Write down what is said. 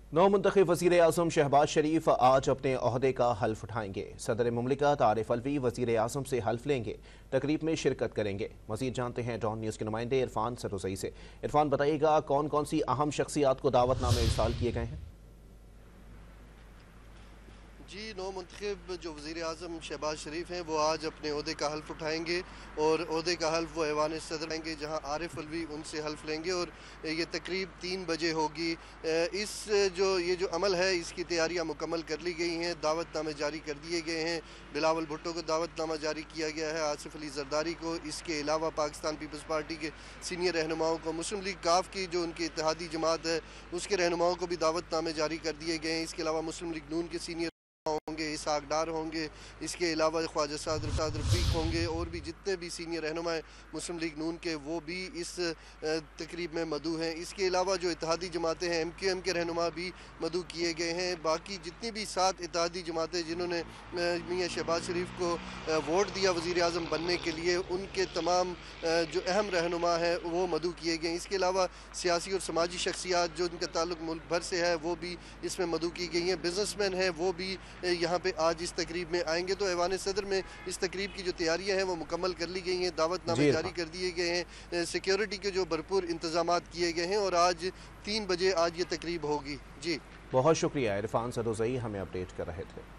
नौ मुंतखब वज़ीर आज़म शहबाज शरीफ आज अपने ओहदे का हल्फ उठाएंगे। सदर मुमलिकत आरिफ अलवी वज़ीर आज़म से हल्फ लेंगे, तकरीब में शिरकत करेंगे। मज़ीद जानते हैं डॉन न्यूज़ के नुमाइंदे इरफान सरोज़ई से। इरफान, बताइएगा कौन कौन सी अहम शख्सियात को दावतनामे इरसाल किए गए हैं? जी, नौ मुंतखब जो वज़ीर आज़म शहबाज शरीफ हैं वो आज अपने ओहदे का हल्फ उठाएंगे और ओहदे का हल्फ वो ऐवान सदर लेंगे, जहां आरिफ अलवी उनसे हल्फ लेंगे और ये तकरीब 3 बजे होगी। ये जो अमल है इसकी तैयारियां मुकम्मल कर ली गई हैं, दावतनामे जारी कर दिए गए हैं। बिलावल भुट्टो को दावतनामा जारी किया गया है, आसिफ अली जरदारी को, इसके अलावा पाकिस्तान पीपल्स पार्टी के सीनियर रहनुमाओं को, मुस्लिम लीग काफ की जो उनकी इत्तेहादी जमात है उसके रहनुमाओं को भी दावतनामे जारी कर दिए गए हैं। इसके अलावा मुस्लिम लीग नून के सीनियर होंगे, इसहाक डार होंगे, इसके अलावा ख्वाजा साद रफीक होंगे और भी जितने भी सीनियर रहनुमा मुस्लिम लीग नून के वो भी इस तकरीब में मदऊ हैं। इसके अलावा जो इत्तेहादी जमातें हैं MQM के रहनुमा भी मदऊ किए गए हैं। बाकी जितनी भी 7 इत्तेहादी जमातें जिन्होंने मियाँ शहबाज शरीफ को वोट दिया वज़ीर आज़म बनने के लिए, उनके तमाम जो अहम रहनुमा हैं वो मदऊ किए गए हैं। इसके अलावा सियासी और समाजी शख्सियात जो उनका ताल्लुक मुल्क भर से है वो भी इसमें मदऊ की गई हैं। बिजनेसमैन हैं वो भी यहाँ पे आज इस तकरीब में आएंगे। तो ऐवान सदर में इस तकरीब की जो तैयारियां हैं वो मुकम्मल कर ली गई हैं, दावतनामे जारी कर दिए गए हैं, सिक्योरिटी के जो भरपूर इंतजाम किए गए हैं और आज 3 बजे आज ये तकरीब होगी। जी, बहुत शुक्रिया इरफान सरोज़ई, हमें अपडेट कर रहे थे।